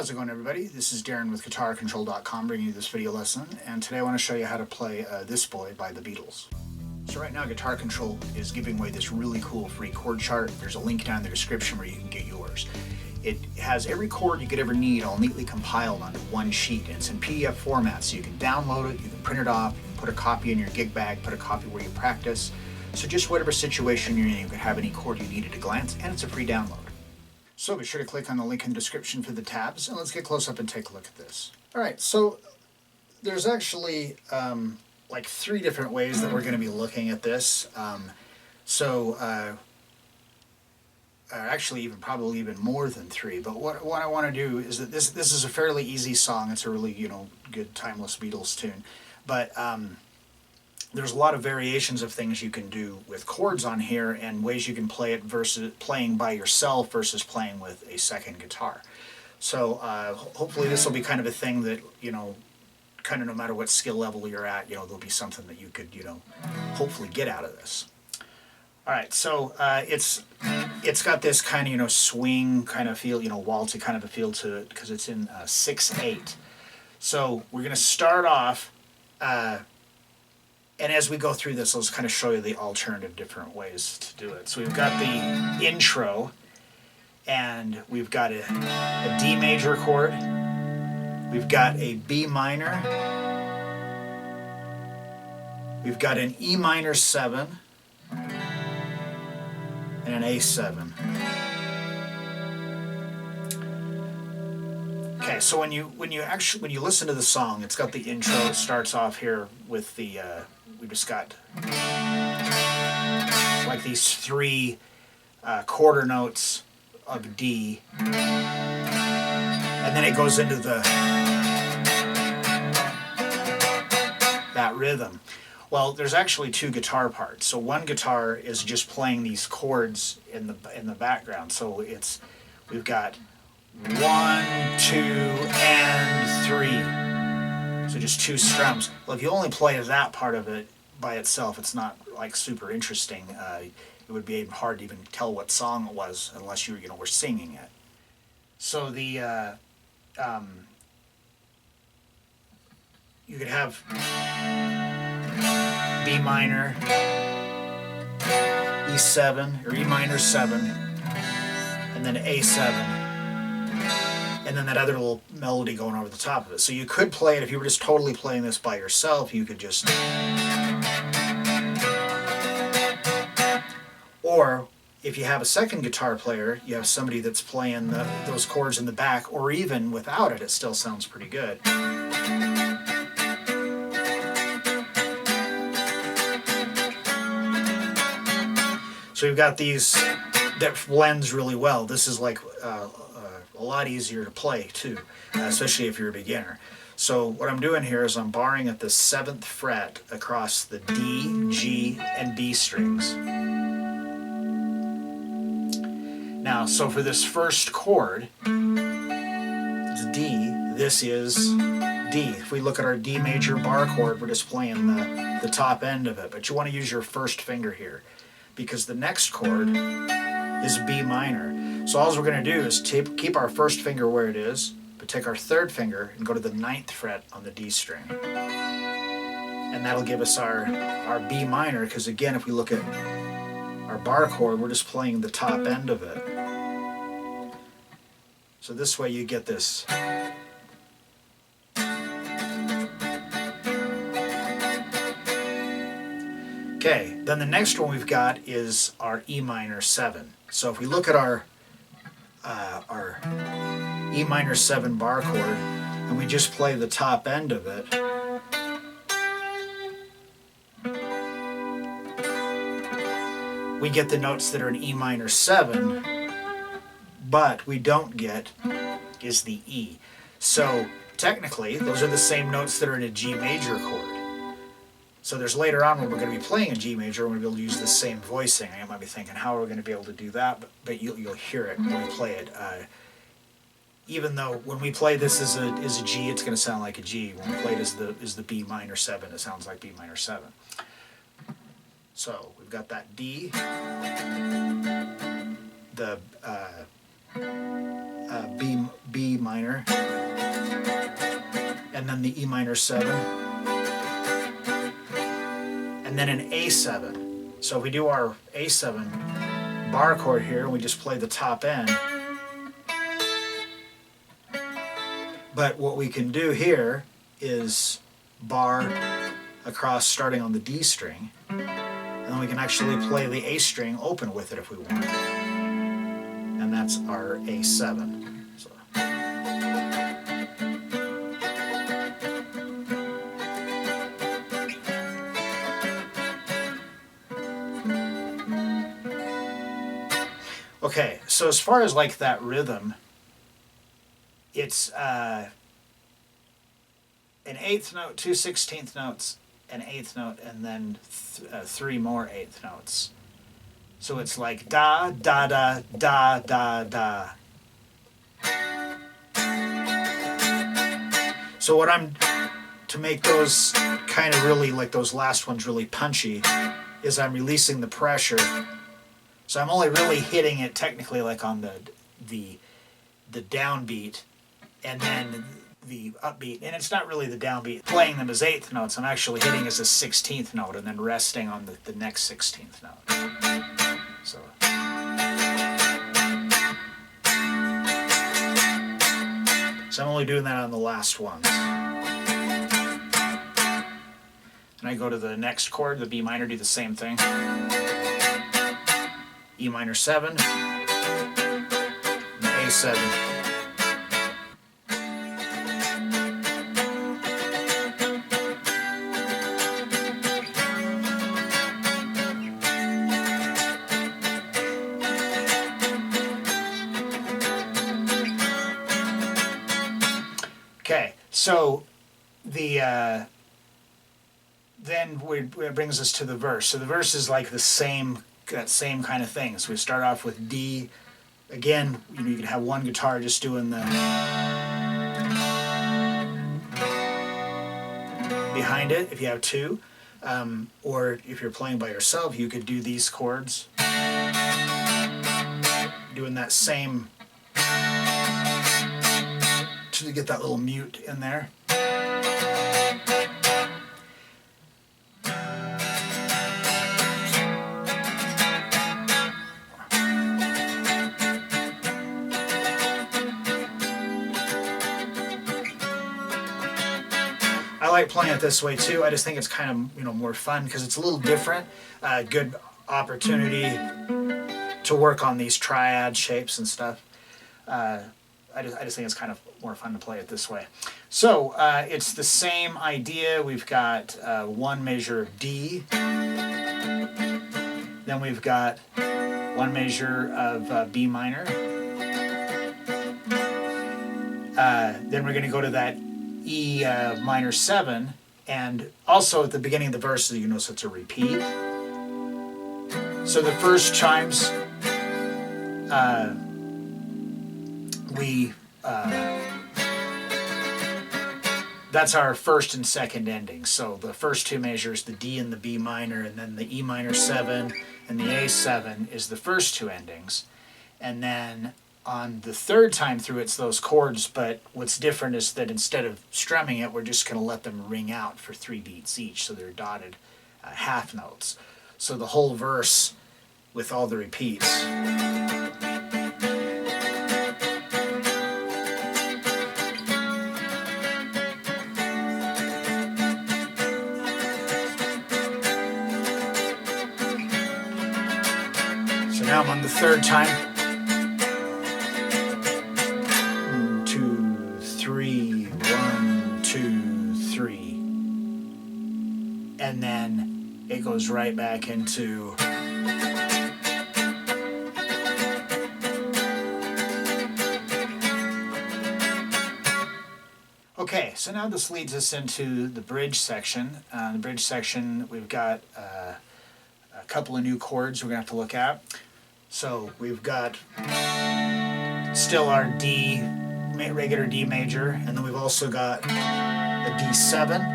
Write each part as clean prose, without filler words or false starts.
How's it going, everybody? This is Darrin with GuitarControl.com bringing you this video lesson, and today I want to show you how to play This Boy by the Beatles. So right now Guitar Control is giving away this really cool free chord chart. There's a link down in the description where you can get yours. It has every chord you could ever need all neatly compiled onto one sheet, and it's in PDF format, so you can download it, you can print it off, you can put a copy in your gig bag, put a copy where you practice. So just whatever situation you're in, you can have any chord you need at a glance, and it's a free download. So be sure to click on the link in the description for the tabs, and let's get close up and take a look at this. Alright, so there's actually like 3 different ways that we're going to be looking at this. Actually probably even more than 3, but what I want to do is that this is a fairly easy song. It's a really, good timeless Beatles tune, but there's a lot of variations of things you can do with chords on here and ways you can play it versus playing by yourself versus playing with a second guitar. So hopefully this will be kind of a thing that, kind of no matter what skill level you're at, there'll be something that you could, hopefully get out of this. Alright, so it's got this kind of, swing kind of feel, waltzy kind of a feel to it because it's in 6/8. So we're going to start off, and as we go through this, let's kind of show you the alternative different ways to do it. So we've got the intro, and we've got a D major chord, we've got a B minor, we've got an E minor 7, and an A7. Okay, so when you listen to the song, it's got the intro. It starts off here with the we just got like these 3 quarter notes of D, and then it goes into that rhythm. Well, there's actually 2 guitar parts. So one guitar is just playing these chords in the background. So we've got 1, 2, and 3. So just 2 strums. Well, if you only play that part of it by itself, it's not like super interesting. It would be hard to even tell what song it was unless you were singing it. So the you could have B minor, E7 or E minor 7, and then A7. And then that other little melody going over the top of it. So you could play it, if you were just totally playing this by yourself, you could just... Or, if you have a second guitar player, you have somebody that's playing those chords in the back, or even without it, it still sounds pretty good. So you've got these that blends really well. This is like... a lot easier to play too, especially if you're a beginner. So what I'm doing here is I'm barring at the 7th fret across the D, G, and B strings. Now, so for this first chord, it's D, this is D. If we look at our D major bar chord, we're just playing the top end of it, but you want to use your first finger here, because the next chord is B minor. So all we're going to do is keep our first finger where it is, but take our 3rd finger and go to the 9th fret on the D string. And that'll give us our B minor, because again, if we look at our bar chord, we're just playing the top end of it. So this way you get this. Okay, then the next one we've got is our E minor 7. So if we look at our E minor 7 bar chord, and we just play the top end of it, we get the notes that are in E minor 7, but we don't get is the E. So technically, those are the same notes that are in a G major chord. So there's later on when we're going to be playing a G major, we're going to be able to use the same voicing. I might be thinking, how are we going to be able to do that? But you'll hear it when we play it. Even though when we play this as a G, it's going to sound like a G. When we play it as the B minor 7, it sounds like B minor 7. So we've got that D, the B minor, and then the E minor 7, and then an A7. So if we do our A7 bar chord here, we just play the top end. But what we can do here is bar across starting on the D string, and then we can actually play the A string open with it if we want. And that's our A7. So. Okay, so as far as like that rhythm, it's an eighth note, 2 16th notes, an eighth note, and then 3 more eighth notes. So it's like da, da, da, da, da, da. So what to make those kind of really, like those last ones really punchy, is I'm releasing the pressure. So I'm only really hitting it technically like on the downbeat, and then the upbeat, and it's not really the downbeat, playing them as eighth notes. I'm actually hitting as a 16th note and then resting on the next 16th note. So. So I'm only doing that on the last ones. And I go to the next chord, the B minor, do the same thing. E minor 7, and A7. Okay, so the then it brings us to the verse. So the verse is like that same kind of thing. So we start off with D. Again, you can have one guitar just doing the behind it if you have two, or if you're playing by yourself, you could do these chords, doing that same to get that little mute in there. I like playing it this way too. I just think it's kind of more fun because it's a little different. Good opportunity to work on these triad shapes and stuff. I just think it's kind of more fun to play it this way. So it's the same idea. We've got one measure of D. Then we've got one measure of B minor. Then we're going to go to that E minor 7. And also at the beginning of the verse, you notice it's a repeat. So the first chimes, that's our first and second ending. So the first two measures, the D and the B minor, and then the E minor 7 and the A7 is the first two endings. And then on the third time through, it's those chords, but what's different is that instead of strumming it, we're just going to let them ring out for 3 beats each, so they're dotted half notes. So the whole verse with all the repeats. So now I'm on the third time. 1, 2, 3, 1, 2, 3. And then it goes right back into okay, so now this leads us into the bridge section. The bridge section, we've got a couple of new chords we're going to have to look at. So we've got still our D, regular D major, and then we've also got a D7.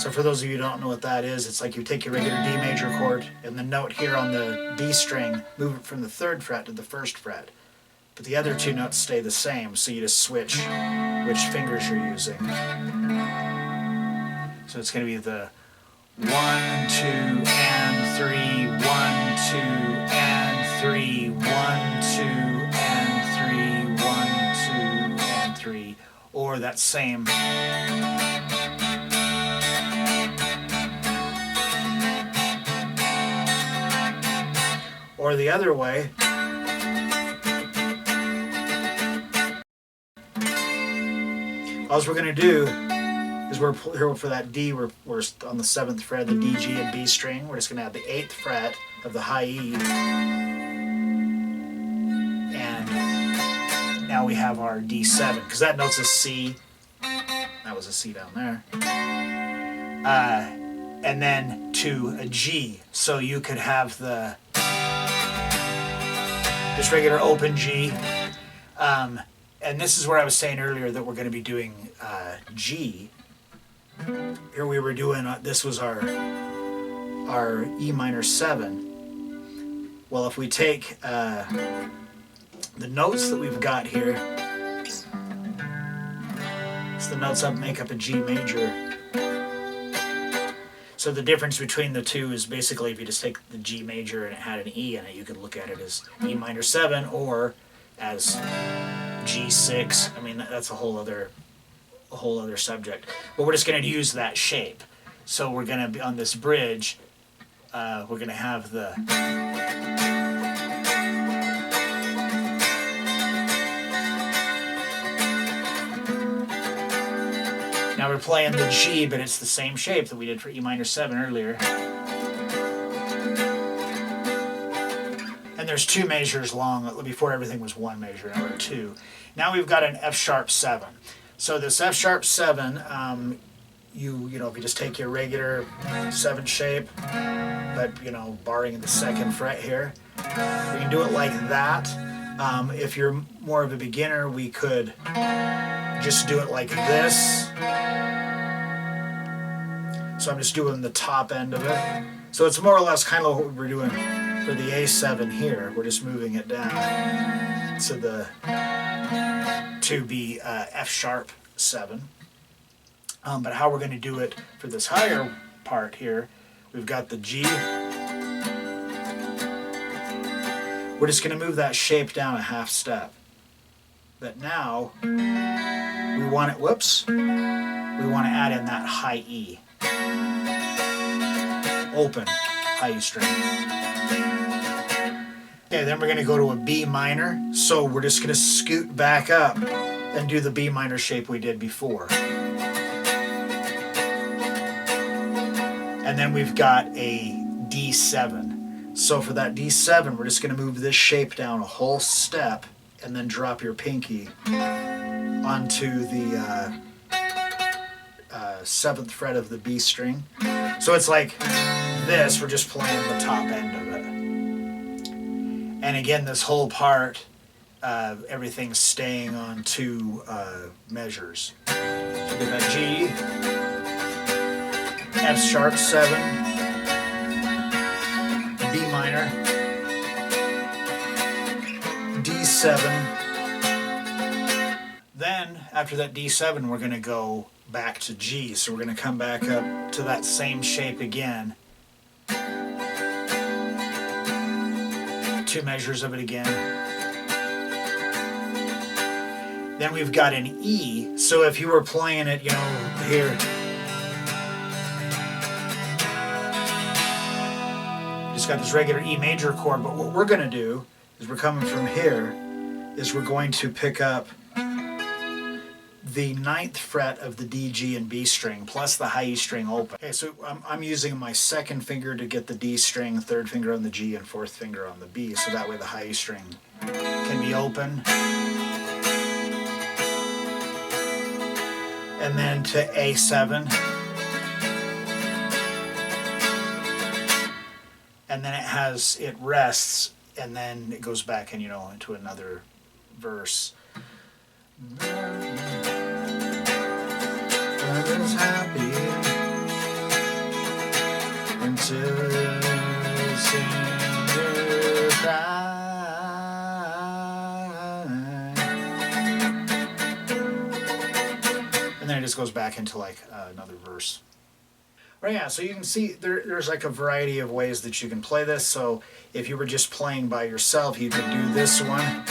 So for those of you who don't know what that is, it's like you take your regular D major chord and the note here on the D string, move it from the 3rd fret to the 1st fret. But the other 2 notes stay the same, so you just switch which fingers you're using. So it's going to be the 1, 2, and 3, 1, 2, and 3, 1, 2, and 3, 1, 2, and 3, or that same. Or the other way. All we're going to do is we're here for that D, we're on the 7th fret, the D, G, and B string. We're just going to have the 8th fret of the high E. And now we have our D7, because that note's a C. That was a C down there. And then to a G. So you could have the just regular open G. And this is where I was saying earlier that we're going to be doing G. Here we were doing, this was our E minor 7. Well, if we take the notes that we've got here, it's the notes that make up a G major. So the difference between the two is basically if you just take the G major and it had an E in it, you could look at it as E minor 7 or as G6. I mean, that's a whole other subject. But we're just going to use that shape. So we're going to be on this bridge. We're going to have the. Now we're playing the G, but it's the same shape that we did for E minor 7 earlier. And there's 2 measures long. Before everything was 1 measure, now we're 2. Now we've got an F sharp 7. So this F sharp 7, you know, if you just take your regular 7 shape, but barring the 2nd fret here, we can do it like that. If you're more of a beginner, we could just do it like this. So I'm just doing the top end of it. So it's more or less kind of what we're doing for the A7 here. We're just moving it down to be F sharp 7. But how we're going to do it for this higher part here, we've got the G. We're just going to move that shape down a half step. But now we want it, we want to add in that high E. Open high E string. Okay, then we're going to go to a B minor. So we're just going to scoot back up and do the B minor shape we did before. And then we've got a D7. So for that D7, we're just going to move this shape down a whole step and then drop your pinky onto the 7th fret of the B string. So it's like this, we're just playing the top end of it. And again, this whole part, everything's staying on 2 measures. So we got G, F sharp 7, B minor, D7. Then, after that D7, we're going to go back to G. So we're going to come back up to that same shape again. 2 measures of it again. Then we've got an E. So if you were playing it, here. Just got this regular E major chord, but what we're going to do is we're coming from here, is we're going to pick up the 9th fret of the D, G, and B string, plus the high E string open. Okay, so I'm using my 2nd finger to get the D string, 3rd finger on the G, and 4th finger on the B, so that way the high E string can be open. And then to A7. And then it rests, and then it goes back and, into another verse. God is happy then it just goes back into like another verse. Right, yeah, so you can see there's like a variety of ways that you can play this. So if you were just playing by yourself, you could do this one,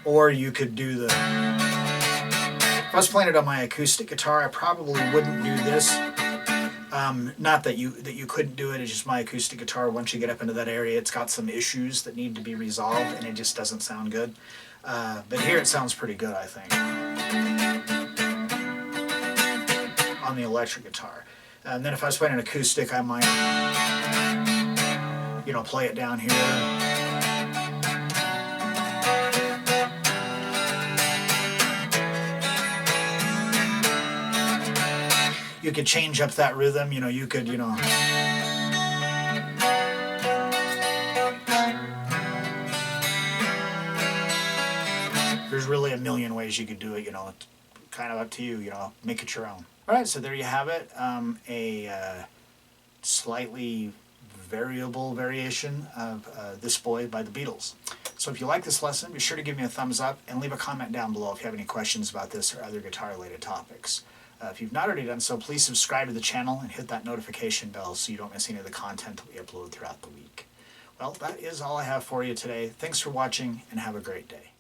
or you could do the... If I was playing it on my acoustic guitar, I probably wouldn't do this. Not that you couldn't do it, it's just my acoustic guitar, once you get up into that area, it's got some issues that need to be resolved, and it just doesn't sound good. But here it sounds pretty good, I think, on the electric guitar. And then if I was playing an acoustic, I might, you know, play it down here. You could change up that rhythm, you know, you could, you know. There's really a million ways you could do it, you know, it's kind of up to you, you know, make it your own. Alright, so there you have it, a slightly variable variation of This Boy by the Beatles. So if you like this lesson, be sure to give me a thumbs up and leave a comment down below if you have any questions about this or other guitar-related topics. If you've not already done so, please subscribe to the channel and hit that notification bell so you don't miss any of the content that we upload throughout the week. Well, that is all I have for you today. Thanks for watching, and have a great day.